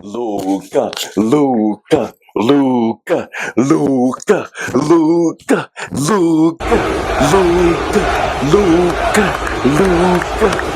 Luca, Luca, Luca, Luca, Luca, Luca, Luca.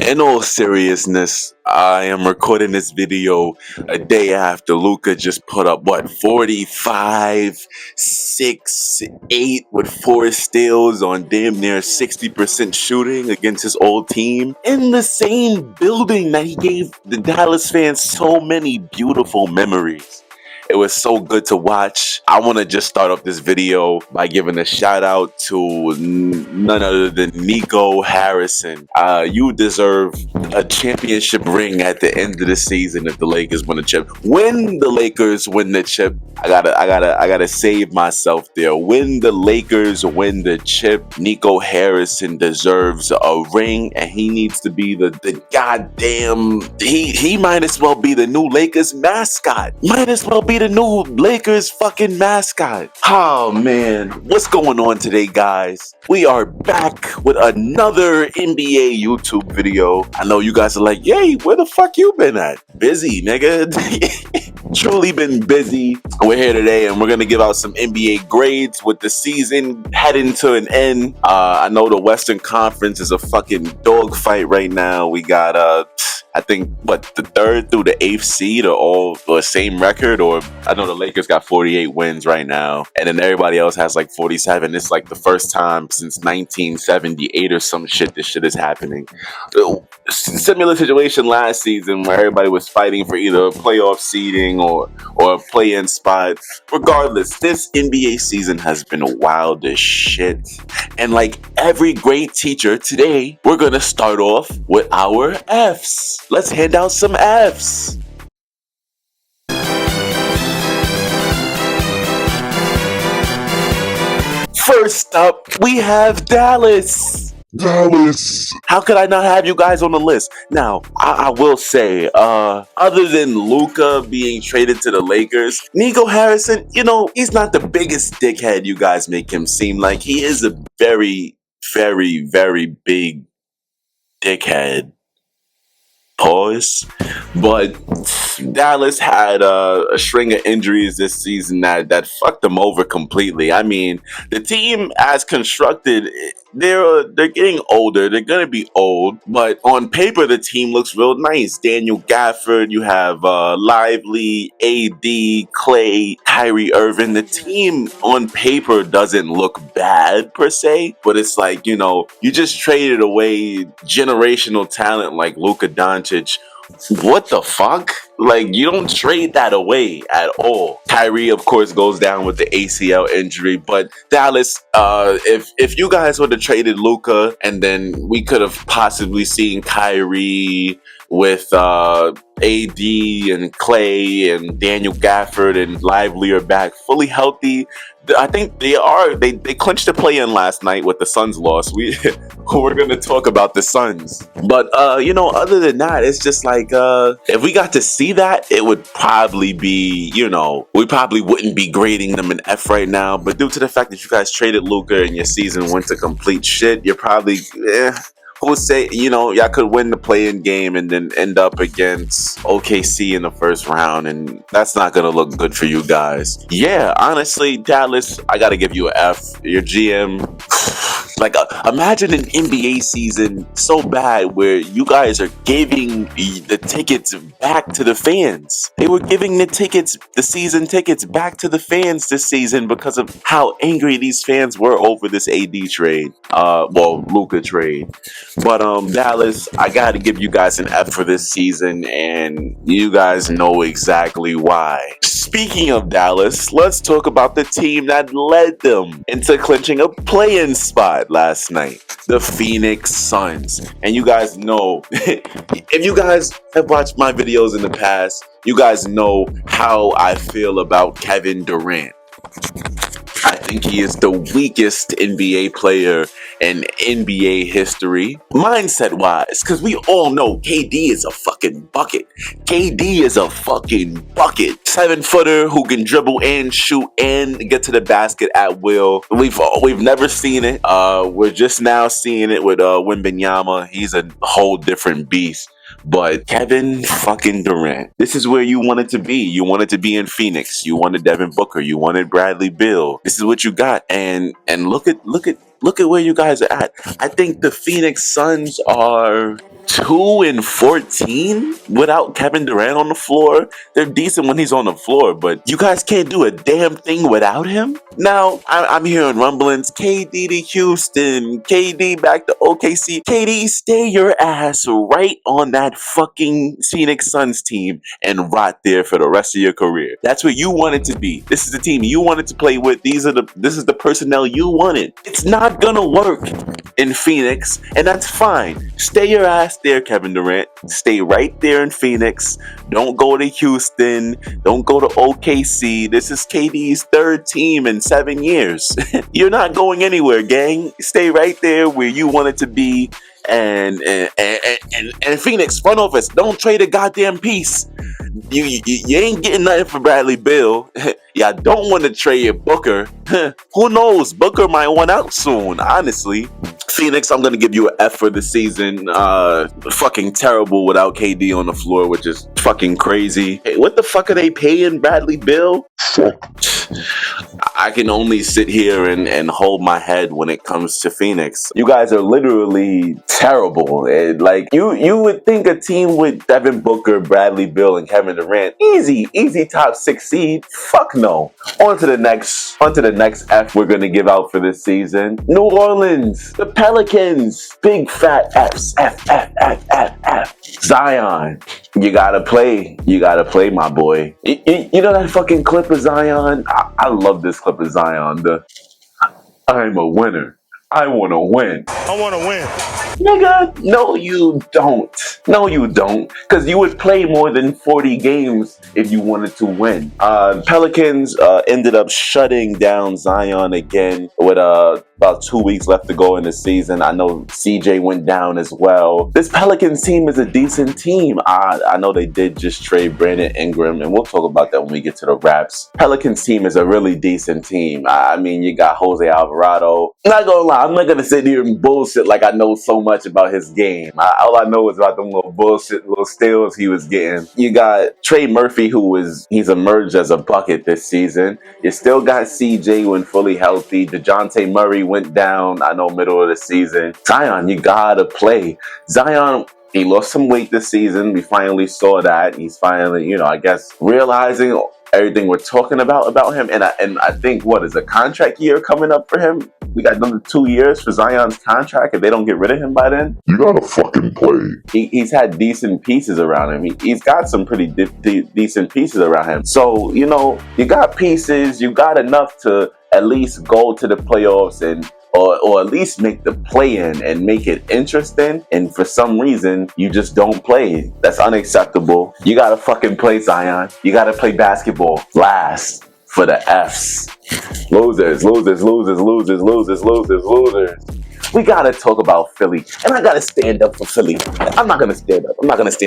In all seriousness, I am recording this video a day after Luca just put up 45, 6, 8 with 4 steals on damn near 60% shooting against his old team in the same building that he gave the Dallas fans so many beautiful memories. It was so good to watch. I want to just start off this video by giving a shout out to none other than Nico Harrison. You deserve a championship ring at the end of the season if the Lakers win a chip. When the Lakers win the chip, I gotta save myself there. When the Lakers win the chip, Nico Harrison deserves a ring, and he needs to be the goddamn. He might as well be the new Lakers mascot. Might as well be the new Lakers fucking mascot. Oh man, what's going on today, guys? We are back with another NBA YouTube video. I know you guys are like, yay, where the fuck you been at? Busy, nigga. Truly been busy. We're here today and we're gonna give out some NBA grades with the season heading to an end. I know the Western Conference is a fucking dogfight right now. We got I think the 3rd through the 8th seed are all the same record, or I know the Lakers got 48 wins right now, and then everybody else has like 47. It's like the first time since 1978 or some shit this shit is happening. Similar situation last season where everybody was fighting for either a playoff seeding or a play-in spot. Regardless, this NBA season has been wild as shit. And like every great teacher, today we're gonna start off with our Fs. Let's hand out some Fs. First up, we have Dallas. How could I not have you guys on the list? Now, I will say, other than Luca being traded to the Lakers, Nico Harrison, he's not the biggest dickhead you guys make him seem like. He is a very, very, very big dickhead. Pause. But Dallas had a string of injuries this season that fucked them over completely. I mean, the team as constructed, they're getting older. They're gonna be old, but on paper the team looks real nice. Daniel Gafford, you have Lively, AD, Clay, Kyrie Irving. The team on paper doesn't look bad per se, but it's like, you just traded away generational talent like Luka Doncic. What the fuck? Like, you don't trade that away at all. Kyrie, of course, goes down with the ACL injury, but Dallas, if you guys would have traded Luka, and then we could have possibly seen Kyrie with AD and Clay and Daniel Gafford and Lively are back fully healthy. I think they clinched the play-in last night with the Suns loss. We're gonna talk about the Suns, but other than that, it's just like if we got to see that, it would probably be, we probably wouldn't be grading them an F right now. But due to the fact that you guys traded Luka and your season went to complete shit, you're probably who would say, y'all could win the play-in game and then end up against OKC in the first round, and that's not gonna look good for you guys. Yeah, honestly, Dallas, I gotta give you an F. Your GM, like, imagine an NBA season so bad where you guys are giving the tickets back to the fans. They were giving the season tickets back to the fans this season because of how angry these fans were over this AD trade. Luka trade. But Dallas, I gotta give you guys an F for this season, and you guys know exactly why. Speaking of Dallas, let's talk about the team that led them into clinching a play-in spot last night, the Phoenix Suns. And you guys know, if you guys have watched my videos in the past, you guys know how I feel about Kevin Durant. I think he is the weakest NBA player in NBA history, mindset-wise, because we all know KD is a fucking bucket. KD is a fucking bucket. 7-footer who can dribble and shoot and get to the basket at will. We've never seen it. We're just now seeing it with Wembanyama. He's a whole different beast. But Kevin fucking Durant, this is where you wanted to be. You wanted to be in Phoenix. You wanted Devin Booker. You wanted Bradley Beal. This is what you got. And look at where you guys are at. I think the Phoenix Suns are 2-14 without Kevin Durant on the floor. They're decent when he's on the floor, but you guys can't do a damn thing without him. Now I'm hearing rumblings. KD to Houston, KD back to OKC. KD, stay your ass right on that fucking Phoenix Suns team and rot there for the rest of your career. That's where you wanted to be. This is the team you wanted to play with. This is the personnel you wanted. It's not gonna work in Phoenix, and that's fine. Stay your ass there, Kevin Durant. Stay right there in Phoenix. Don't go to Houston. Don't go to OKC. This is KD's third team in 7 years. You're not going anywhere, gang. Stay right there where you wanted to be. And Phoenix front office, don't trade a goddamn piece. You ain't getting nothing for Bradley Beal. Y'all don't want to trade Booker. Who knows? Booker might want out soon, honestly. Phoenix, I'm gonna give you an F for the season. Fucking terrible without KD on the floor, which is fucking crazy. Hey, what the fuck are they paying Bradley Beal? I can only sit here and hold my head when it comes to Phoenix. You guys are literally terrible. Like you would think a team with Devin Booker, Bradley Beal, and Kevin Durant, easy top 6 seed. Fuck no. On to the next F we're gonna give out for this season. New Orleans, the Pelicans, big fat F's. F. Zion, you gotta play, my boy. You know that fucking clip of Zion? I love this clip of Zion. I'm a winner. I want to win. I want to win. Nigga, no you don't. No you don't. Because you would play more than 40 games if you wanted to win. Pelicans ended up shutting down Zion again with about 2 weeks left to go in the season. I know CJ went down as well. This Pelicans team is a decent team. I know they did just trade Brandon Ingram, and we'll talk about that when we get to the Raps. Pelicans team is a really decent team. I mean, you got Jose Alvarado. Not gonna lie, I'm not gonna sit here and bullshit like I know so much about his game. All I know is about them little bullshit, little steals he was getting. You got Trey Murphy, he's emerged as a bucket this season. You still got CJ when fully healthy. DeJounte Murray went down, I know, middle of the season. Zion, you gotta play. Zion, he lost some weight this season. We finally saw that. He's finally, I guess, realizing everything we're talking about him. And I think, what is a contract year coming up for him? We got another 2 years for Zion's contract. If they don't get rid of him by then, you gotta fucking play. He's had decent pieces around him. He's got some pretty decent pieces around him. So, you got pieces. You got enough to at least go to the playoffs or at least make the play-in and make it interesting. And for some reason, you just don't play. That's unacceptable. You gotta fucking play, Zion. You gotta play basketball. Last for the Fs. Losers. We gotta talk about Philly, and I gotta stand up for Philly. I'm not gonna stand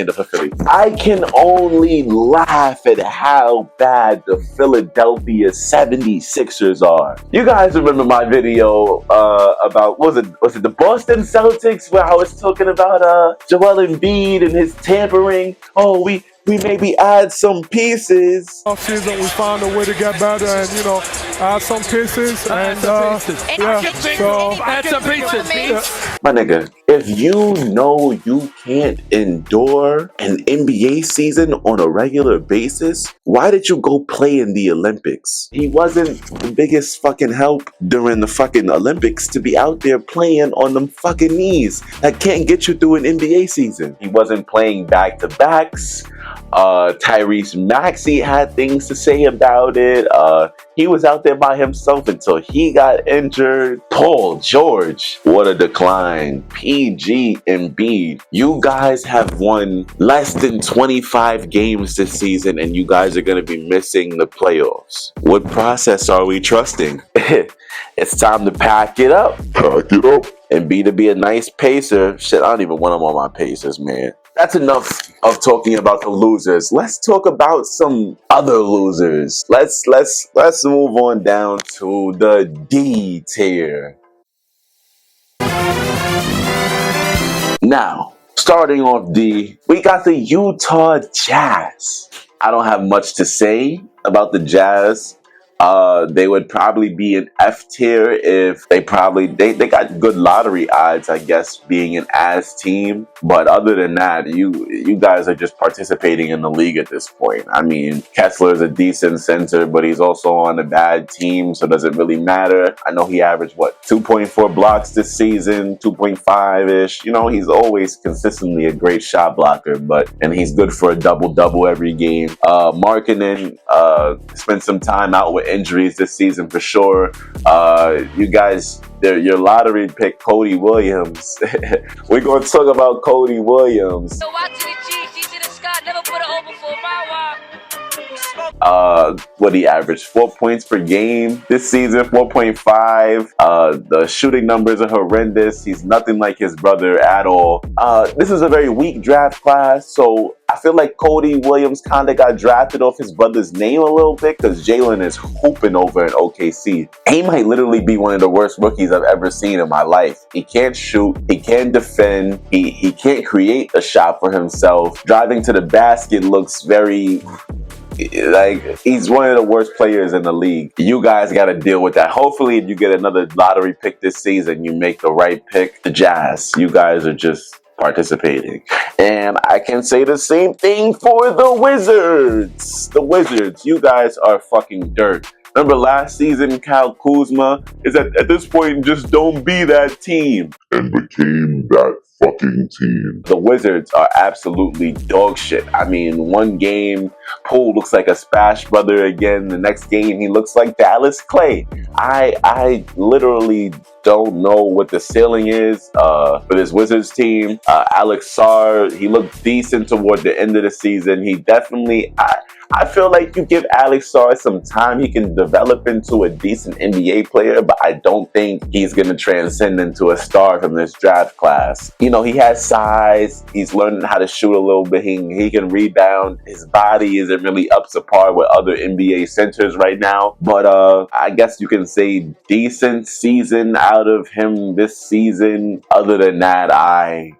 up for Philly. I can only laugh at how bad the Philadelphia 76ers are. You guys remember my video about, was it the Boston Celtics, where I was talking about Joel Embiid and his tampering? Oh, we maybe add some pieces. Off season, we found a way to get better and, add some pieces. And, add some pieces. My nigga, if you know you can't endure an NBA season on a regular basis, why did you go play in the Olympics? He wasn't the biggest fucking help during the fucking Olympics to be out there playing on them fucking knees that can't get you through an NBA season. He wasn't playing back-to-backs. Tyrese Maxey had things to say about it. He was out there by himself until he got injured. Paul George, what a decline. PG Embiid. You guys have won less than 25 games this season, and you guys are going to be missing the playoffs. What process are we trusting? It's time to pack it up. And be a nice pacer. Shit, I don't even want him on my Pacers, man. That's enough of talking about the losers. Let's talk about some other losers. Let's move on down to the D tier. Now, Starting off D, we got the Utah Jazz. I don't have much to say about the Jazz. They would probably be an F tier if they got good lottery odds, I guess, being an ass team. But other than that, you guys are just participating in the league at this point. I mean, Kessler is a decent center, but he's also on a bad team, so does it really matter? I know he averaged 2.4 blocks this season, 2.5-ish. You know, he's always consistently a great shot blocker, and he's good for a double-double every game. Markkanen spent some time out with injuries this season for sure. You guys, your lottery pick, Cody Williams. We're going to talk about Cody Williams. What he averaged 4 points per game this season, 4.5. The shooting numbers are horrendous. He's nothing like his brother at all. This is a very weak draft class, so I feel like Cody Williams kind of got drafted off his brother's name a little bit because Jalen is hooping over in OKC. He might literally be one of the worst rookies I've ever seen in my life. He can't shoot. He can't defend. He can't create a shot for himself. Driving to the basket looks very... like, he's one of the worst players in the league. You guys got to deal with that. Hopefully, if you get another lottery pick this season, you make the right pick. The Jazz, you guys are just participating. And I can say the same thing for the Wizards. The Wizards, you guys are fucking dirt. Remember last season, Kyle Kuzma is at this point, just don't be that team. And became that fucking team. The Wizards are absolutely dog shit. I mean, one game, Poole looks like a Spash brother again. The next game, he looks like Dallas Clay. I literally don't know what the ceiling is for this Wizards team. Alex Sarr, he looked decent toward the end of the season. He definitely... I feel like you give Alex Sarr some time, he can develop into a decent NBA player, but I don't think he's going to transcend into a star from this draft class. You know, he has size, he's learning how to shoot a little bit, he can rebound, his body isn't really up to par with other NBA centers right now, but I guess you can say decent season out of him this season. Other than that, I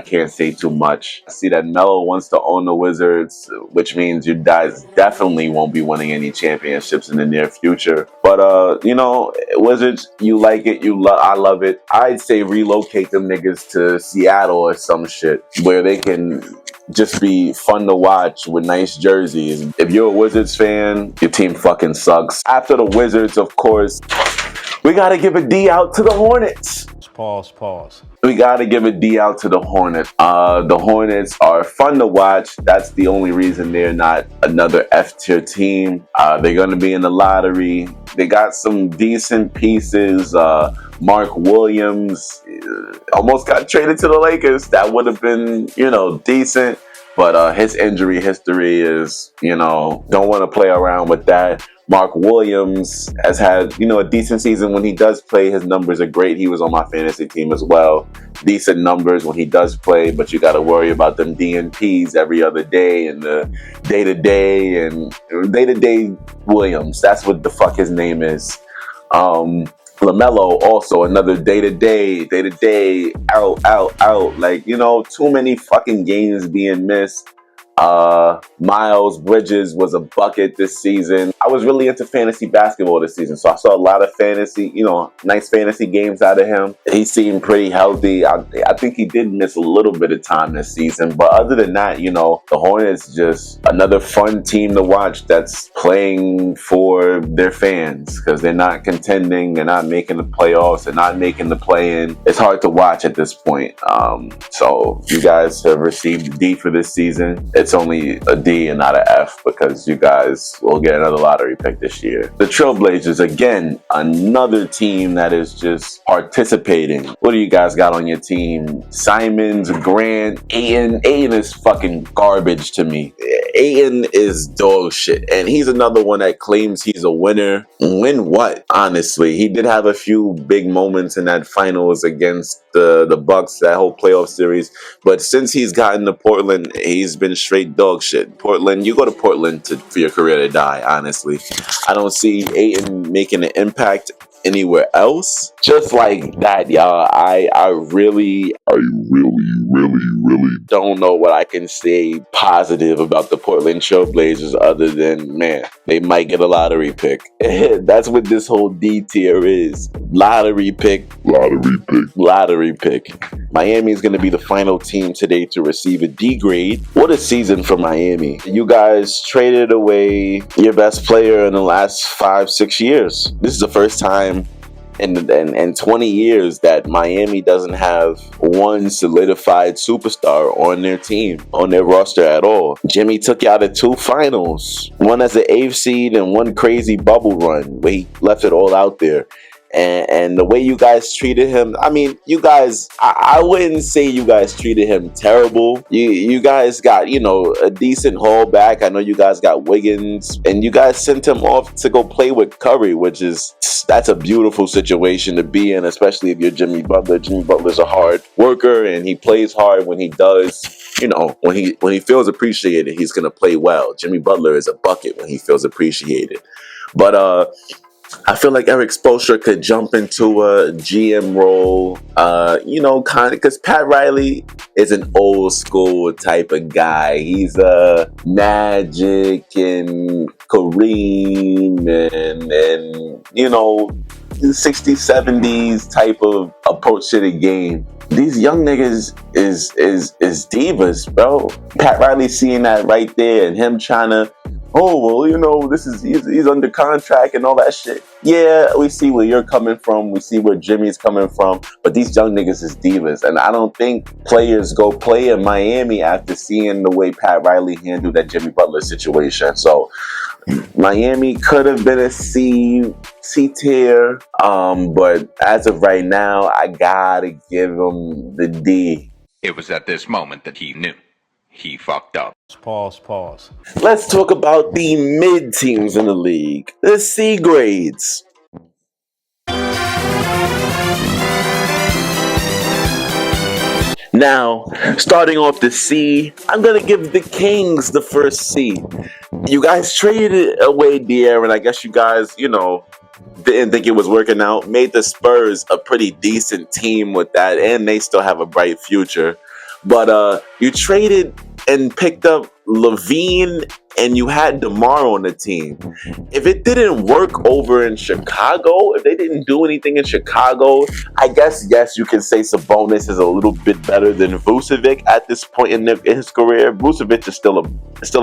can't say too much. I see that Melo wants to own the Wizards, which means you guys definitely won't be winning any championships in the near future. But, you know, Wizards, you like it, I love it. I'd say relocate them niggas to Seattle or some shit where they can just be fun to watch with nice jerseys. If you're a Wizards fan, your team fucking sucks. After the Wizards, of course, we got to give a D out to the Hornets. Pause. We got to give a D out to the Hornets. The Hornets are fun to watch. That's the only reason they're not another F-tier team. They're going to be in the lottery. They got some decent pieces. Mark Williams almost got traded to the Lakers. That would have been, you know, decent. But his injury history is, you know, don't want to play around with that. Mark Williams has had, you know, a decent season when he does play. His numbers are great. He was on my fantasy team as well. Decent numbers when he does play, but you got to worry about them DNPs every other day and the day-to-day Williams. That's what the fuck his name is. LaMelo also another day-to-day, out. Like, you know, too many fucking games being missed. Miles Bridges was a bucket this season. I was really into fantasy basketball this season, so I saw a lot of fantasy, you know, nice fantasy games out of him. He seemed pretty healthy. I think he did miss a little bit of time this season, but other than that, you know, the Hornets just another fun team to watch that's playing for their fans because they're not contending, they're not making the playoffs, they're not making the play-in. It's hard to watch at this point. So you guys have received a D for this season. It's only a D and not an F because you guys will get another lottery pick this year. The Trailblazers, again, another team that is just participating. What do you guys got on your team? Simons, Grant, Ayton. Ayton is fucking garbage to me. Ayton is dog shit. And he's another one that claims he's a winner. Win what? Honestly, he did have a few big moments in that finals against the Bucks, that whole playoff series. But since he's gotten to Portland, he's been straight dog shit. Portland, you go to Portland for your career to die, honestly. I don't see Ayton making an impact anywhere else. Just like that, y'all. I really don't know what I can say positive about the Portland Trailblazers other than, man, they might get a lottery pick. That's what this whole D tier is. Lottery pick. Miami is going to be the final team today to receive a D grade. What a season for Miami. You guys traded away your best player in the last 5-6 years. This is the first time in 20 years that Miami doesn't have one solidified superstar on their team, on their roster at all. Jimmy took you out of 2 finals, one as an 8th seed and one crazy bubble run where he left it all out there. And the way you guys treated him, I mean, you guys, I wouldn't say you guys treated him terrible. You guys got, you know, a decent haul back. I know you guys got Wiggins, and you guys sent him off to go play with Curry, that's a beautiful situation to be in, especially if you're Jimmy Butler. Jimmy Butler's a hard worker, and he plays hard when he does. You know, when he feels appreciated, he's gonna play well. Jimmy Butler is a bucket when he feels appreciated. But I feel like Eric Spoelstra could jump into a GM role, you know, kind of, because Pat Riley is an old school type of guy. He's a Magic and Kareem and you know, 60s, 70s type of approach to the game. These young niggas is divas, bro. Pat Riley seeing that right there and him trying to, oh, well, you know, he's under contract and all that shit. Yeah, we see where you're coming from. We see where Jimmy's coming from. But these young niggas is divas. And I don't think players go play in Miami after seeing the way Pat Riley handled that Jimmy Butler situation. So Miami could have been a C tier. But as of right now, I gotta give them the D. It was at this moment that he knew. He fucked up. Pause. Let's talk about the mid teams in the league, the C grades. Now, starting off the C, I'm going to give the Kings the first C. You guys traded away De'Aaron. I guess you guys, you know, didn't think it was working out. Made the Spurs a pretty decent team with that, and they still have a bright future. But you traded and picked up Levine, and you had DeMar on the team. If it didn't work over in Chicago, if they didn't do anything in Chicago, I guess, yes, you can say Sabonis is a little bit better than Vucevic at this point in his career. Vucevic is still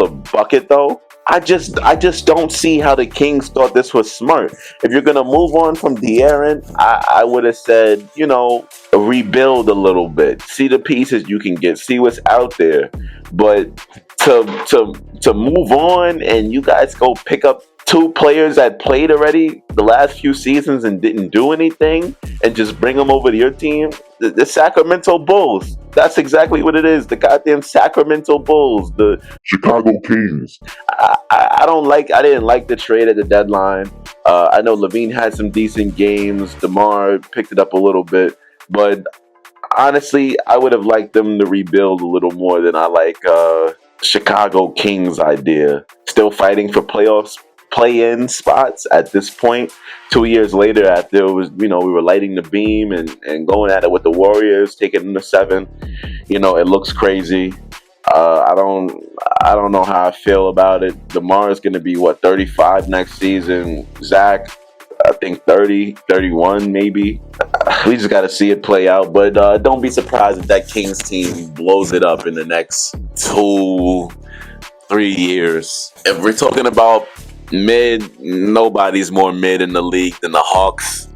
a bucket, though. I just don't see how the Kings thought this was smart. If you're gonna move on from De'Aaron, I would have said, you know, rebuild a little bit, see the pieces you can get, see what's out there. But to move on and you guys go pick up 2 players that played already the last few seasons and didn't do anything and just bring them over to your team, the Sacramento Bulls. That's exactly what it is. The goddamn Sacramento Bulls, the Chicago Kings. I didn't like the trade at the deadline. I know Levine had some decent games. DeMar picked it up a little bit, but honestly, I would have liked them to rebuild a little more than I like Chicago Kings idea. Still fighting for play-in spots at this point. 2 years later, after it was, you know, we were lighting the beam and going at it with the Warriors, taking them to 7. You know, it looks crazy. I don't know how I feel about it. DeMar is going to be 35 next season. Zach, I think 30, 31 maybe. We just got to see it play out. But don't be surprised if that Kings team blows it up in the next 2-3 years. If we're talking about mid, nobody's more mid in the league than the Hawks.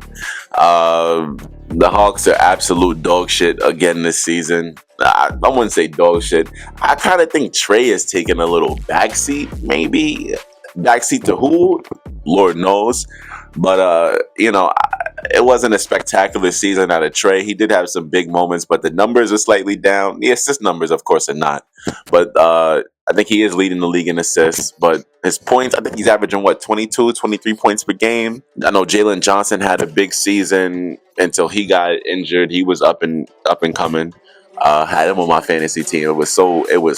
The Hawks are absolute dog shit again this season. I wouldn't say dog shit. I kind of think Trey is taking a little backseat, maybe. Backseat to who? Lord knows. But, you know, it wasn't a spectacular season out of Trey. He did have some big moments, but the numbers are slightly down. The assist numbers, of course, are not. But I think he is leading the league in assists. But his points, I think he's averaging, 22, 23 points per game. I know Jalen Johnson had a big season until he got injured. He was up and coming. Had him on my fantasy team. It was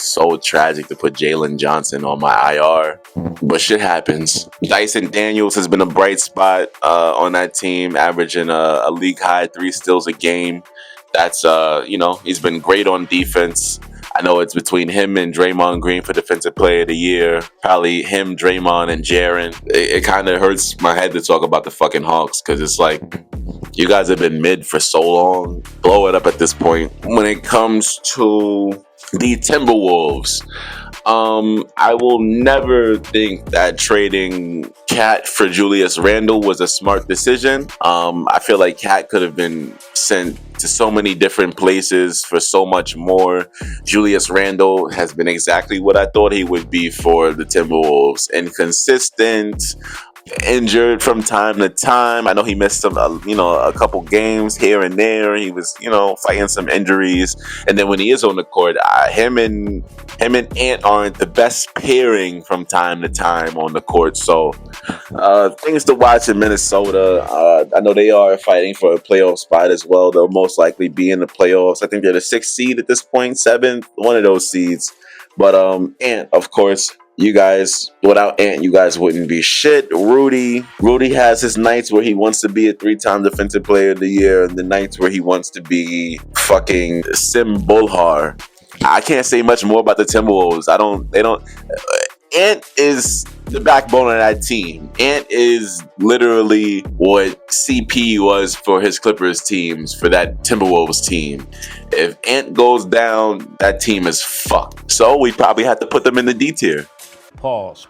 so tragic to put Jalen Johnson on my IR, but shit happens. Dyson Daniels has been a bright spot on that team, averaging a league high 3 steals a game. That's he's been great on defense. I know it's between him and Draymond Green for Defensive Player of the Year. Probably him, Draymond, and Jaren. It kind of hurts my head to talk about the fucking Hawks because it's like, you guys have been mid for so long. Blow it up at this point. When it comes to the Timberwolves, I will never think that trading Cat for Julius Randle was a smart decision. I feel like Cat could have been sent to so many different places for so much more. Julius Randle has been exactly what I thought he would be for the Timberwolves. Inconsistent, injured from time to time. I know he missed some, a couple games here and there. He was, fighting some injuries. And then when he is on the court, him and Ant aren't the best pairing from time to time on the court. So things to watch in Minnesota. I know they are fighting for a playoff spot as well. They'll most likely be in the playoffs. I think they're the 6th seed at this point, 7th, one of those seeds. But Ant, of course. You guys, without Ant, you guys wouldn't be shit. Rudy has his nights where he wants to be a 3-time Defensive Player of the Year, and the nights where he wants to be fucking Sim Bolhar. I can't say much more about the Timberwolves. Ant is the backbone of that team. Ant is literally what CP was for his Clippers teams, for that Timberwolves team. If Ant goes down, that team is fucked. So we probably have to put them in the D tier. Pause.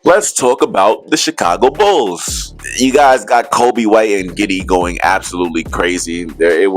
Let's talk about the Chicago Bulls. You guys got Kobe White and Giddey going absolutely crazy. They're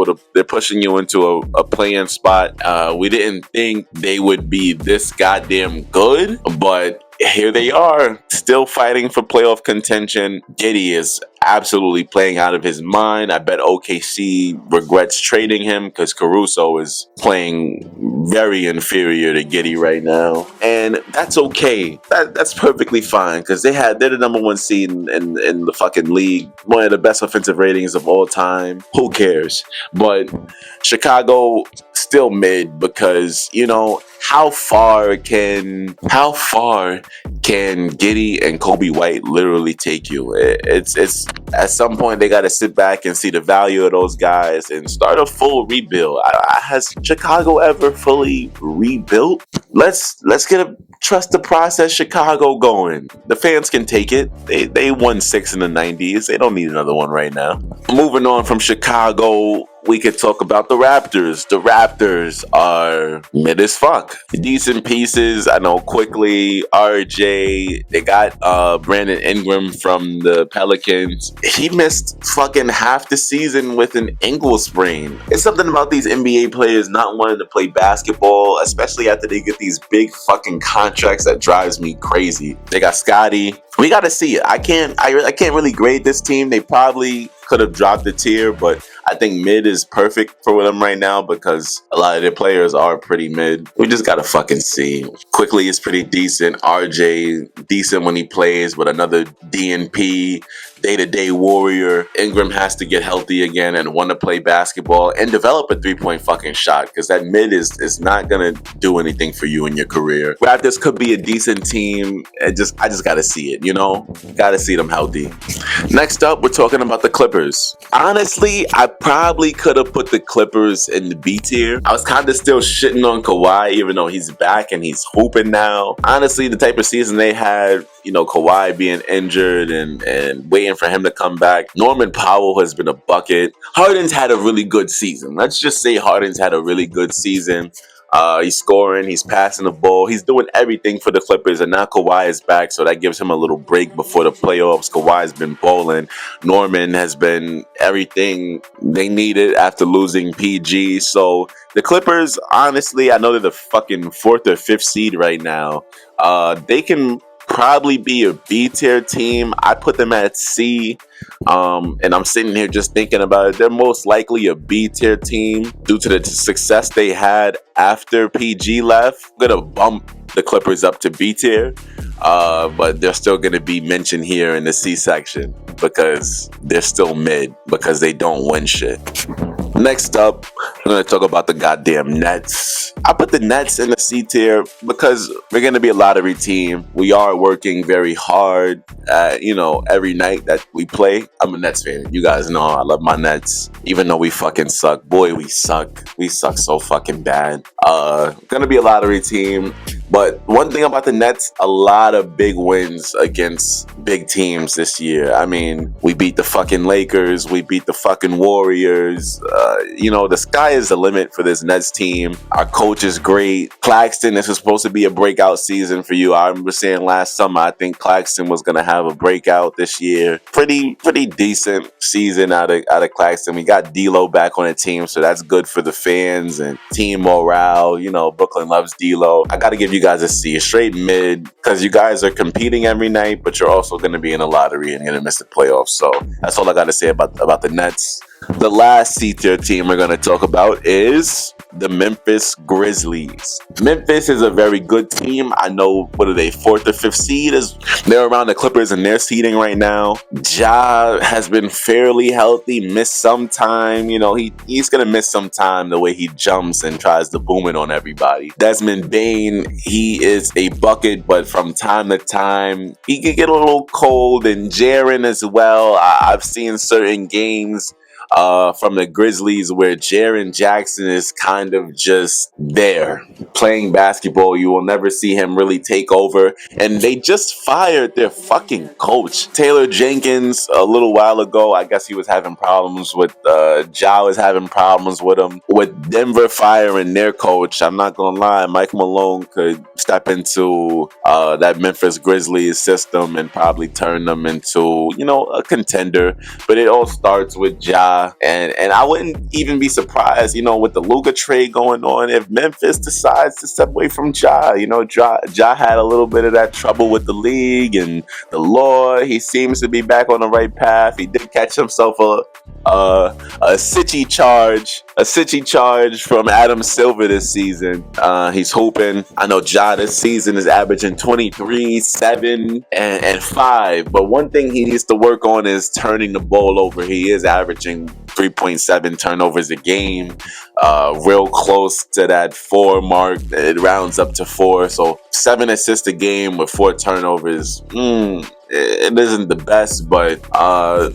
pushing you into a play-in spot. We didn't think they would be this goddamn good, but here they are, still fighting for playoff contention. Giddey is absolutely playing out of his mind. I bet OKC regrets trading him because Caruso is playing very inferior to Giddey right now. And that's okay. That's perfectly fine because they're the number 1 seed in the fucking league. One of the best offensive ratings of all time. Who cares? But Chicago still mid because, how far can Giddey and Kobe White literally take you? It's at some point they got to sit back and see the value of those guys and start a full rebuild. Has Chicago ever fully rebuilt? Let's get a trust the process Chicago going. The fans can take it. They won 6 in the 90s. They don't need another one right now. Moving on from Chicago, we could talk about the Raptors. The Raptors are mid as fuck. Decent pieces. I know quickly. RJ. They got Brandon Ingram from the Pelicans. He missed fucking half the season with an ankle sprain. It's something about these NBA players not wanting to play basketball, especially after they get these big fucking contracts, that drives me crazy. They got Scotty. We got to see it. I can't really grade this team. They probably could have dropped a tier, but I think mid is perfect for them right now because a lot of their players are pretty mid. We just gotta fucking see. Quickly is pretty decent. RJ, decent when he plays, but another DNP, day-to-day warrior. Ingram has to get healthy again and want to play basketball and develop a 3-point fucking shot because that mid is not gonna do anything for you in your career. Raptors could be a decent team. I just gotta see it, Gotta see them healthy. Next up, we're talking about the Clippers. Honestly, I probably could have put the Clippers in the B tier. I was kind of still shitting on Kawhi, even though he's back and he's hooping now. Honestly, the type of season they had, Kawhi being injured and waiting for him to come back. Norman Powell has been a bucket. Harden's had a really good season. Let's just say Harden's had a really good season. He's scoring, he's passing the ball, he's doing everything for the Clippers, and now Kawhi is back, so that gives him a little break before the playoffs. Kawhi's been balling. Norman has been everything they needed after losing PG. So the Clippers, honestly, I know they're the fucking 4th or 5th seed right now. They can probably be a B tier team. I put them at C. And I'm sitting here just thinking about it. They're most likely a B tier team due to the success they had after PG left. I'm gonna bump the Clippers up to B tier, but they're still gonna be mentioned here in the C section because they're still mid because they don't win shit. Next up, we're going to talk about the goddamn Nets. I put the Nets in the C tier because we're going to be a lottery team. We are working very hard, every night that we play. I'm a Nets fan. You guys know I love my Nets. Even though we fucking suck. Boy, we suck. We suck so fucking bad. Going to be a lottery team. But one thing about the Nets, a lot of big wins against big teams this year. I mean, we beat the fucking Lakers. We beat the fucking Warriors. The sky is the limit for this Nets team. Our coach is great. Claxton, this is supposed to be a breakout season for you. I remember saying last summer, I think Claxton was going to have a breakout this year. Pretty decent season out of Claxton. We got D'Lo back on the team, so that's good for the fans and team morale. Brooklyn loves D'Lo. I got to give you guys a C, a straight mid, because you guys are competing every night, but you're also going to be in a lottery and going to miss the playoffs. So that's all I got to say about the Nets. The last C-tier team we're going to talk about is the Memphis Grizzlies. Memphis is a very good team. I know, what are they, 4th or 5th seed? They're around the Clippers in their seeding right now. Ja has been fairly healthy, missed some time. He's going to miss some time the way he jumps and tries to boom it on everybody. Desmond Bane, he is a bucket, but from time to time, he can get a little cold. And Jaren as well. I've seen certain games from the Grizzlies where Jaren Jackson is kind of just there playing basketball. You will never see him really take over. And they just fired their fucking coach. Taylor Jenkins, a little while ago, I guess he was having problems with, Ja was having problems with him. With Denver firing their coach, I'm not gonna lie, Mike Malone could step into that Memphis Grizzlies system and probably turn them into, a contender. But it all starts with Ja. And I wouldn't even be surprised, with the Luka trade going on, if Memphis decides to step away from Ja. Ja had a little bit of that trouble with the league and the law. He seems to be back on the right path. He did catch himself a Sitchy charge from Adam Silver this season. He's hooping. I know Ja this season is averaging 23, 7, and 5. But one thing he needs to work on is turning the ball over. He is averaging 3.7 turnovers a game, real close to that 4 mark. It rounds up to 4. So 7 assists a game with 4 turnovers. It isn't the best, but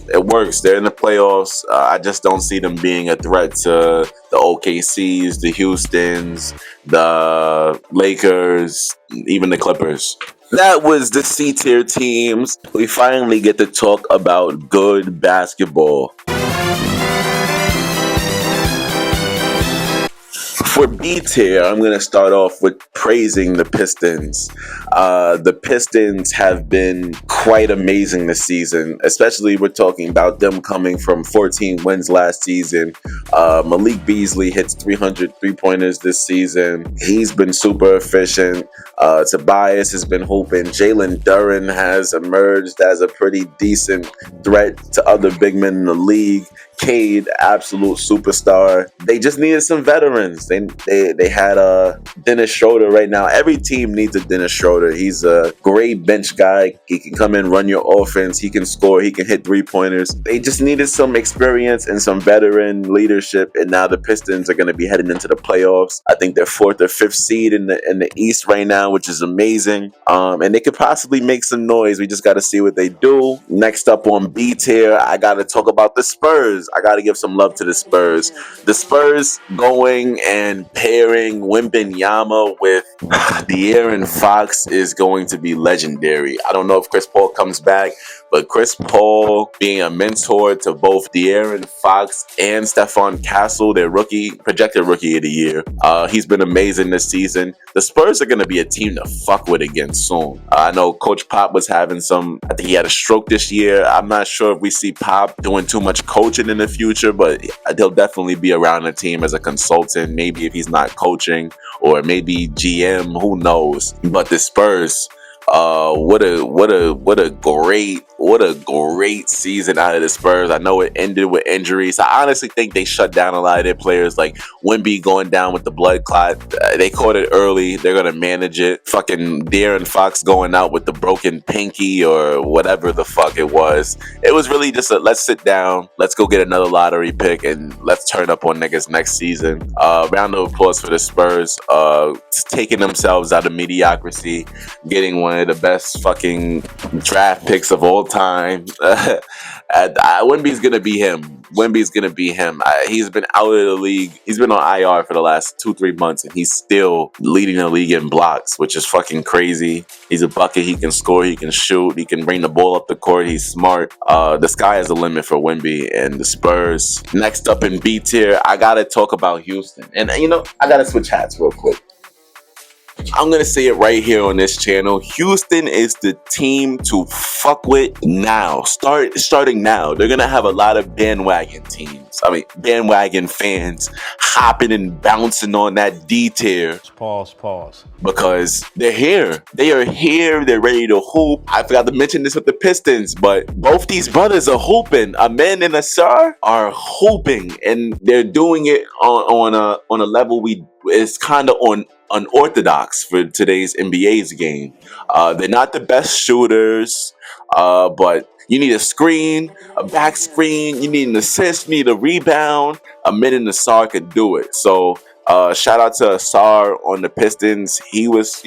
it works. They're in the playoffs. I just don't see them being a threat to the OKCs, the Houstons, the Lakers, even the Clippers. That was the C-tier teams. We finally get to talk about good basketball. For B tier, I'm going to start off with praising the Pistons. The Pistons have been quite amazing this season, especially we're talking about them coming from 14 wins last season. Malik Beasley hits 300 three-pointers this season. He's been super efficient. Tobias has been hooping. Jalen Duren has emerged as a pretty decent threat to other big men in the league. Cade, absolute superstar. They just needed some veterans. They had Dennis Schroeder right now. Every team needs a Dennis Schroeder. He's a great bench guy. He can come in, run your offense. He can score. He can hit three-pointers. They just needed some experience and some veteran leadership. And now the Pistons are going to be heading into the playoffs. I think they're 4th or 5th seed in the East right now, which is amazing. And they could possibly make some noise. We just got to see what they do. Next up on B tier, I got to talk about the Spurs. I got to give some love to the Spurs. The Spurs going and pairing Wembanyama with De'Aaron Fox is going to be legendary. I don't know if Chris Paul comes back, but Chris Paul being a mentor to both De'Aaron Fox and Stephon Castle, their projected rookie of the year. He's been amazing this season. The Spurs are going to be a team to fuck with again soon. I know Coach Pop was having I think he had a stroke this year. I'm not sure if we see Pop doing too much coaching in the future, but he'll definitely be around the team as a consultant, maybe if he's not coaching, or maybe GM, who knows. But the Spurs, What a great season out of the Spurs. I know it ended with injuries. I honestly think they shut down a lot of their players, like Wemby going down with the blood clot. They caught it early. They're gonna manage it. Fucking De'Aaron Fox going out with the broken pinky or whatever the fuck it was. It was really just a let's sit down, let's go get another lottery pick, and let's turn up on niggas next season. Round of applause for the Spurs, taking themselves out of mediocrity, getting one of the best fucking draft picks of all time. Wemby's gonna be him. Wemby's gonna be him. He's been out of the league. He's been on IR for the last 2-3 months, and he's still leading the league in blocks, which is fucking crazy. He's a bucket. He can score. He can shoot. He can bring the ball up the court. He's smart. The sky is the limit for Wemby and the Spurs. Next up in B tier, I gotta talk about Houston, and I gotta switch hats real quick. I'm gonna say it right here on this channel. Houston is the team to fuck with now. Starting now. They're gonna have a lot of bandwagon fans hopping and bouncing on that D tier. Pause. Because they're here. They are here. They're ready to hoop. I forgot to mention this with the Pistons, but both these brothers are hooping. Amen and Asar are hooping, and they're doing it on a level it's kind of unorthodox for today's NBA's game. They're not the best shooters, but you need a screen, a back screen, you need an assist, you need a rebound. Amen and Asar could do it. So shout out to Asar on the Pistons. He was,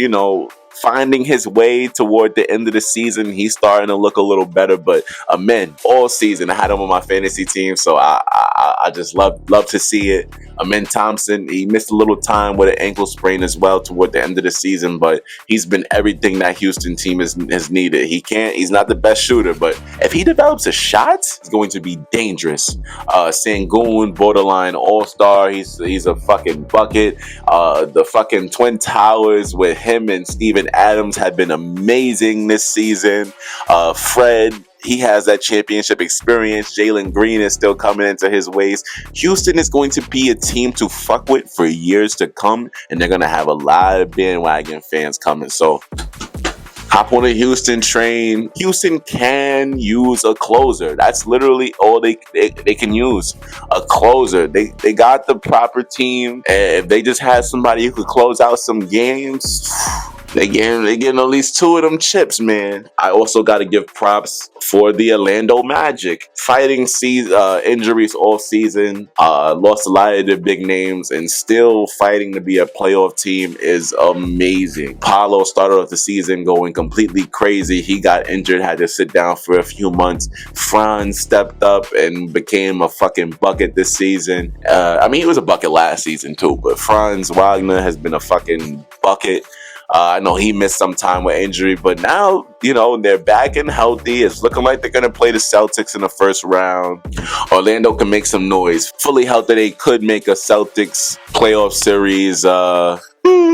finding his way toward the end of the season. He's starting to look a little better, but Amen, all season I had him on my fantasy team, so I just love to see it. Amen Thompson, he missed a little time with an ankle sprain as well toward the end of the season, but he's been everything that Houston team has needed. He's not the best shooter, but if he develops a shot, it's going to be dangerous. Sengun, borderline all-star. He's a fucking bucket. The fucking Twin Towers with him and Steven Adams have been amazing this season. Fred, he has that championship experience. Jalen Green is still coming into his ways. Houston is going to be a team to fuck with for years to come, and they're going to have a lot of bandwagon fans coming. So hop on a Houston train. Houston can use a closer. That's literally all they can use. A closer. They got the proper team. And if they just had somebody who could close out some games, they getting at least 2 of them chips, man. I also got to give props for the Orlando Magic. Fighting injuries all season, lost a lot of their big names, and still fighting to be a playoff team is amazing. Paolo started off the season going completely crazy. He got injured, had to sit down for a few months. Franz stepped up and became a fucking bucket this season. He was a bucket last season too, but Franz Wagner has been a fucking bucket. I know he missed some time with injury, but now, they're back and healthy. It's looking like they're going to play the Celtics in the first round. Orlando can make some noise. Fully healthy, they could make a Celtics playoff series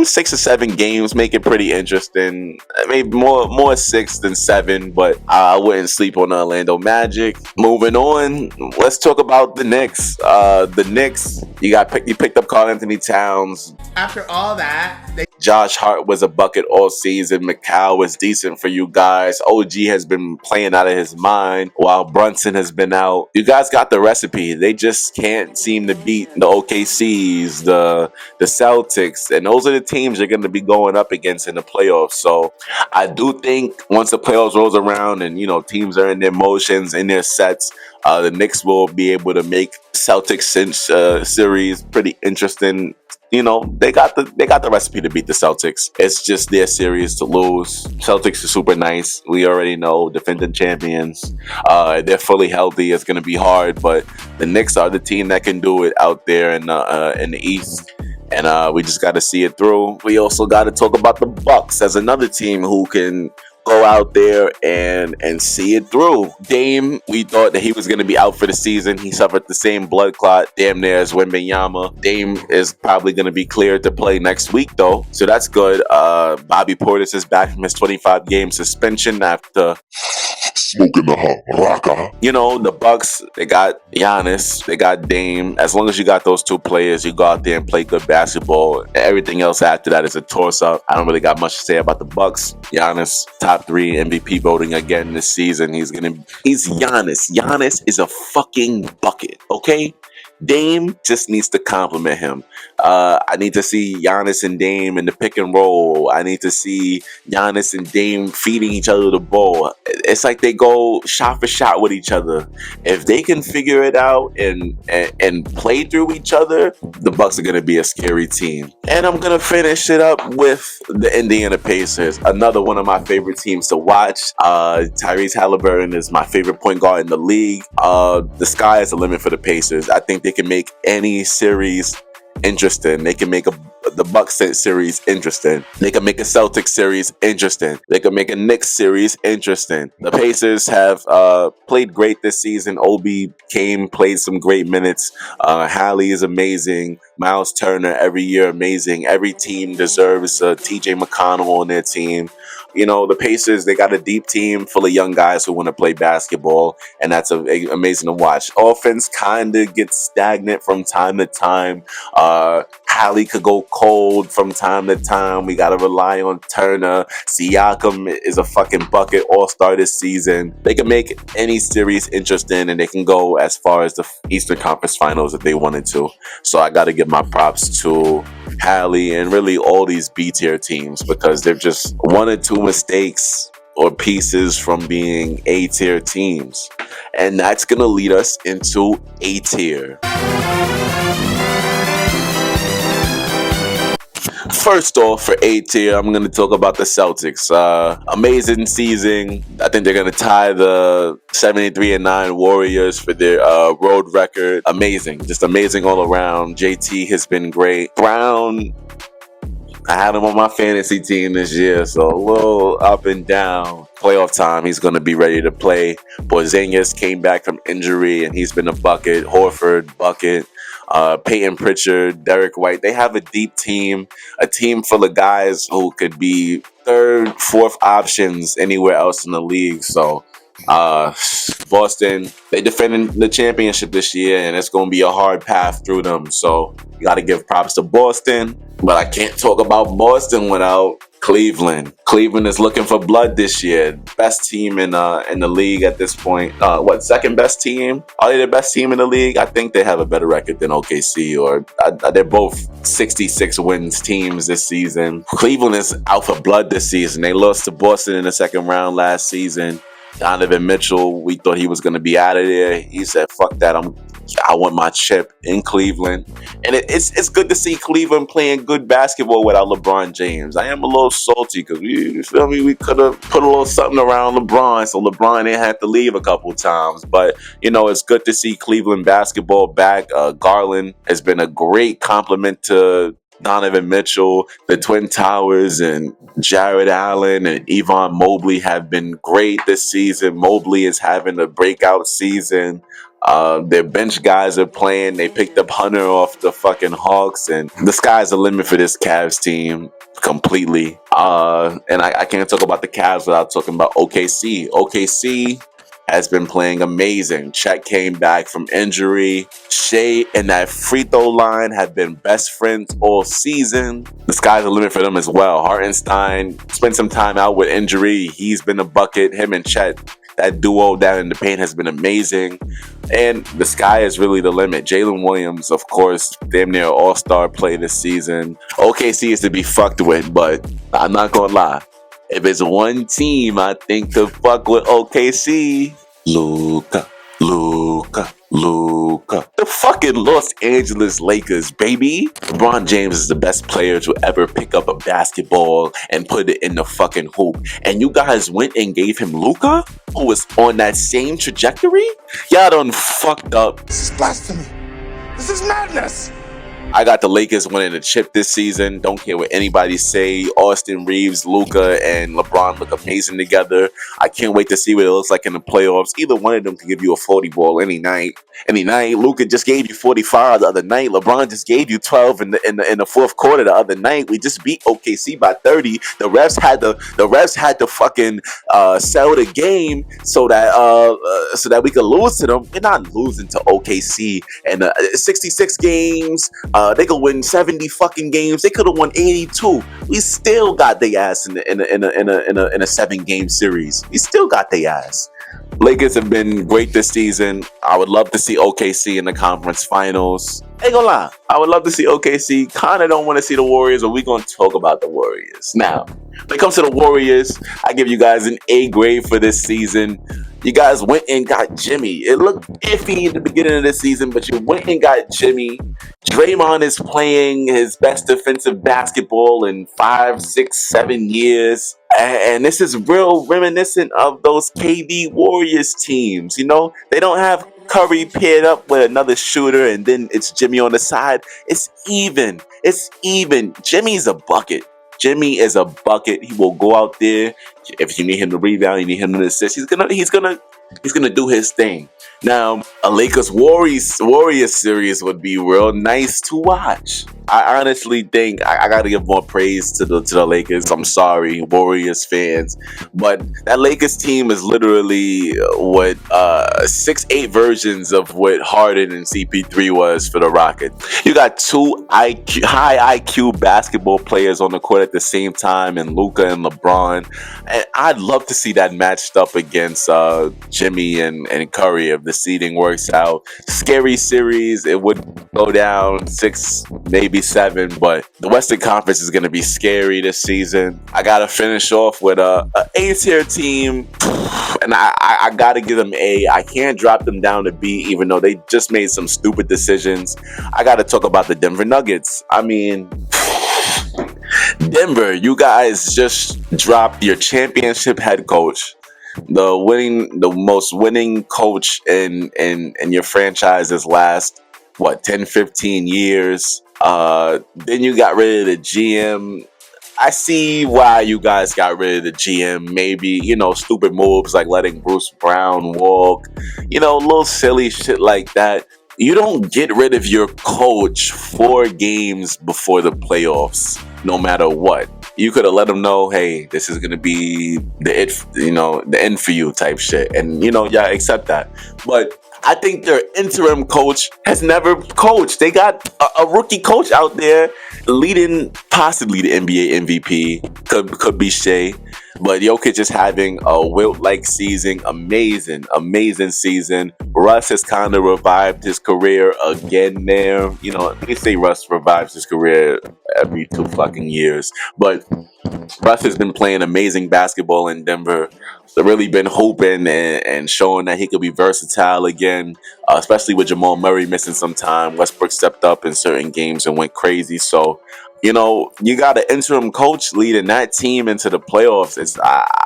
6 or 7 games, make it pretty interesting. Maybe more 6 than 7, but I wouldn't sleep on the Orlando Magic. Moving on, let's talk about the Knicks. The Knicks, you picked up Karl-Anthony Towns. After all that, Josh Hart was a bucket all season. Mikal was decent for you guys. OG has been playing out of his mind while Brunson has been out. You guys got the recipe. They just can't seem to beat the OKCs, the Celtics, and those are the teams you're going to be going up against in the playoffs. So I do think once the playoffs rolls around and teams are in their motions, in their sets, the Knicks will be able to make Celtics series pretty interesting. They got the recipe to beat the Celtics. It's just their series to lose. Celtics are super nice. We already know, defending champions. They're fully healthy. It's gonna be hard, but the Knicks are the team that can do it out there in the East. And we just got to see it through. We also got to talk about the Bucks as another team who can go out there and see it through. Dame, we thought that he was going to be out for the season. He suffered the same blood clot damn near as Wembanyama. Dame is probably going to be cleared to play next week though, so that's good. Bobby Portis is back from his 25-game suspension after smoking the raka. You know, the Bucks, they got Giannis, they got Dame. As long as you got those two players, you go out there and play good basketball. Everything else after that is a toss-up. I don't really got much to say about the Bucks. Giannis, top 3 MVP voting again this season. He's Giannis. Giannis is a fucking bucket, okay? Dame just needs to compliment him. I need to see Giannis and Dame in the pick and roll. I need to see Giannis and Dame feeding each other the ball. It's like they go shot for shot with each other. If they can figure it out and play through each other, the Bucks are going to be a scary team. And I'm going to finish it up with the Indiana Pacers, another one of my favorite teams to watch. Tyrese Halliburton is my favorite point guard in the league. The sky is the limit for the Pacers. I think they can make any series interesting. They can make the Bucks series interesting. They can make a Celtics series interesting. They can make a Knicks series interesting. The Pacers have played great this season. Obi played some great minutes. Hallie is amazing. Miles Turner every year amazing. Every team deserves a TJ McConnell on their team. You know, the Pacers, they got a deep team full of young guys who want to play basketball, and that's amazing to watch. Offense kind of gets stagnant from time to time. Hallie could go cold from time to time. We got to rely on Turner. Siakam is a fucking bucket all-star this season. They can make any series interesting, and they can go as far as the Eastern Conference Finals if they wanted to. So I got to give my props to Hallie and really all these B-tier teams, because they're just 1 or 2 mistakes or pieces from being A-tier teams. And that's going to lead us into A-tier. First off, for A-tier, I'm going to talk about the Celtics. Amazing season. I think they're going to tie the 73-9 Warriors for their road record. Amazing. Just amazing all around. JT has been great. Brown, I had him on my fantasy team this year, so a little up and down. Playoff time, he's going to be ready to play. Porzingis came back from injury, and he's been a bucket. Horford, bucket. Peyton Pritchard, Derek White. They have a deep team, a team full of guys who could be 3rd, 4th options anywhere else in the league. So Boston, they defended the championship this year, and it's going to be a hard path through them. So you got to give props to Boston. But I can't talk about Boston without Cleveland. Cleveland is looking for blood this year. Best team in the league at this point. Second best team? Are they the best team in the league? I think they have a better record than OKC, or they're both 66 wins teams this season. Cleveland is out for blood this season. They lost to Boston in the second round last season. Donovan Mitchell, we thought he was going to be out of there. He said, fuck that, I want my chip in Cleveland. And it's good to see Cleveland playing good basketball without LeBron James. I am a little salty because you feel me, we could have put a little something around LeBron so LeBron didn't have to leave a couple times. But, you know, it's good to see Cleveland basketball back. Garland has been a great compliment to Donovan Mitchell. The Twin Towers and Jared Allen and Yvonne Mobley have been great this season. Mobley is having a breakout season. Their bench guys are playing. They picked up Hunter off the fucking Hawks, and the sky's the limit for this Cavs team completely. And I can't talk about the Cavs without talking about OKC. OKC has been playing amazing. Chet came back from injury. Shea and that free throw line have been best friends all season. The sky's the limit for them as well. Hartenstein spent some time out with injury. He's been a bucket. Him and Chet, that duo down in the paint has been amazing. And the sky is really the limit. Jalen Williams, of course, damn near all-star play this season. OKC is to be fucked with, but I'm not gonna lie. If it's one team I think to fuck with OKC, Luka. The fucking Los Angeles Lakers, baby. LeBron James is the best player to ever pick up a basketball and put it in the fucking hoop. And you guys went and gave him Luka, who was on that same trajectory? Y'all done fucked up. This is blasphemy. This is madness. I got the Lakers winning the chip this season. Don't care what anybody say. Austin Reeves, Luka, and LeBron look amazing together. I can't wait to see what it looks like in the playoffs. Either one of them can give you a 40 ball any night. Any night. Luka just gave you 45 the other night. LeBron just gave you 12 in the fourth quarter the other night. We just beat OKC by 30. The refs had to fucking sell the game so that we could lose to them. We're not losing to OKC and 66 games. They could win 70 fucking games. They could have won 82. We still got their ass in a 7-game series. We still got their ass. Lakers have been great this season. I would love to see OKC in the conference finals. Ain't gonna lie, I would love to see OKC. Kinda don't want to see the Warriors, but we're gonna talk about the Warriors. Now, when it comes to the Warriors, I give you guys an A grade for this season. You guys went and got Jimmy. It looked iffy in the beginning of the season, but you went and got Jimmy. Draymond is playing his best defensive basketball in 5, 6, 7 years. And this is real reminiscent of those KD Warriors teams. You know, they don't have Curry paired up with another shooter and then it's Jimmy on the side. It's even. It's even. Jimmy's a bucket. Jimmy is a bucket. He will go out there. If you need him to rebound, you need him to assist. He's gonna do his thing. Now, a Lakers Warriors series would be real nice to watch. I honestly think I gotta give more praise to the Lakers. I'm sorry, Warriors fans, but that Lakers team is literally what 6-8 versions of what Harden and CP3 was for the Rockets. You got two high IQ basketball players on the court at the same time, and Luka and LeBron. And I'd love to see that matched up against Jimmy and Curry if the seeding works out. Scary series. It would go down 6, maybe 7, but the Western Conference is going to be scary this season. I got to finish off with a A-tier team, and I got to give them A. I can't drop them down to B, even though they just made some stupid decisions. I got to talk about the Denver Nuggets. I mean, Denver, you guys just dropped your championship head coach, the most winning coach in your franchise's last 10, 15 years. Then you got rid of the GM. I see why you guys got rid of the GM. Maybe, stupid moves like letting Bruce Brown walk, little silly shit like that. You don't get rid of your coach 4 games before the playoffs, no matter what. You could have let them know, hey, this is gonna be the end for you type shit, and yeah, accept that. But I think their interim coach has never coached. They got a rookie coach out there leading possibly the NBA MVP. Could be Shea. But Jokic is having a Wilt-like season. Amazing season. Russ has kind of revived his career again there. They say Russ revives his career every 2 fucking years. But Russ has been playing amazing basketball in Denver. They've really been hoping and showing that he could be versatile again, especially with Jamal Murray missing some time. Westbrook stepped up in certain games and went crazy. So, you got an interim coach leading that team into the playoffs.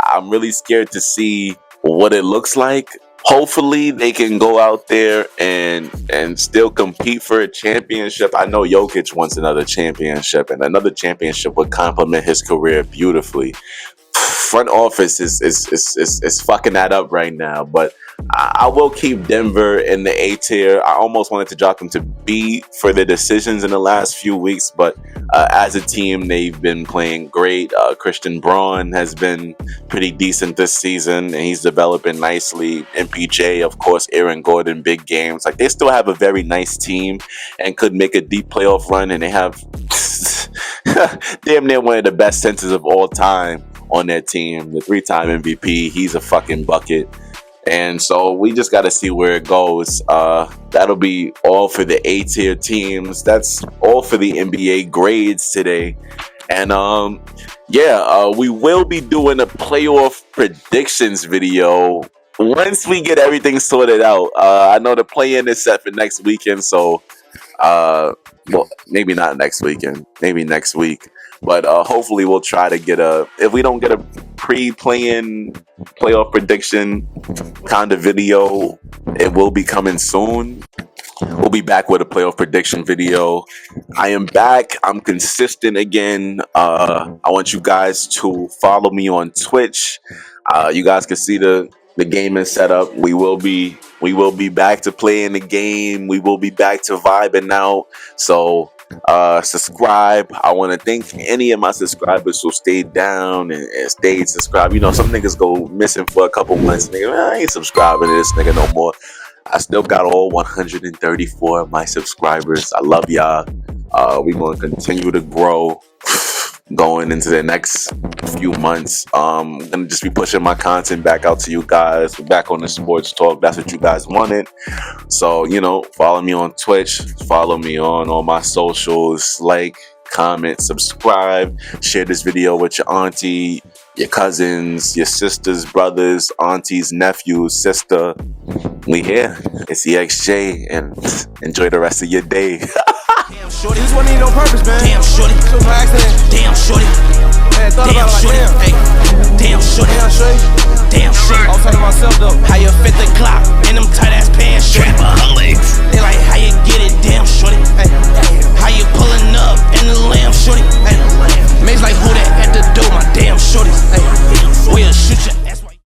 I'm really scared to see what it looks like. Hopefully they can go out there and still compete for a championship. I know Jokic wants another championship, and another championship would complement his career beautifully. Front office is fucking that up right now, but I will keep Denver in the A tier. I almost wanted to drop them to B for their decisions in the last few weeks, but as a team, they've been playing great. Christian Braun has been pretty decent this season, and he's developing nicely. MPJ, of course, Aaron Gordon, big games. Like, they still have a very nice team and could make a deep playoff run, and they have damn near one of the best centers of all time on their team. The 3-time MVP, he's a fucking bucket. And so we just got to see where it goes. That'll be all for the A-tier teams. That's all for the NBA grades today. And we will be doing a playoff predictions video once we get everything sorted out. I know the play-in is set for next weekend, so maybe not next weekend, maybe next week. But hopefully we'll try to get if we don't get a pre-play-in playoff prediction kind of video, it will be coming soon. We'll be back with a playoff prediction video. I am back. I'm consistent again. I want you guys to follow me on Twitch. You guys can see the gaming setup. We will be back to playing the game. We will be back to vibing out. So subscribe. I want to thank any of my subscribers who stayed down and stayed subscribed. You know, some niggas go missing for a couple months. Nigga, I ain't subscribing to this nigga no more. I still got all 134 of my subscribers. I love y'all. We're going to continue to grow going into the next few months. I'm going to just be pushing my content back out to you guys. We're back on the sports talk. That's what you guys wanted. So, you know, follow me on Twitch. Follow me on all my socials. Like, comment, subscribe. Share this video with your auntie, your cousins, your sisters, brothers, aunties, nephews, sister. We here. It's EXJ, and enjoy the rest of your day. Damn shorty, this wasn't even on purpose, man. Damn shorty, it was by accident. Damn shorty, man, damn shorty, hey, damn shorty, damn shorty. I was talking to myself though. How you fit the clock?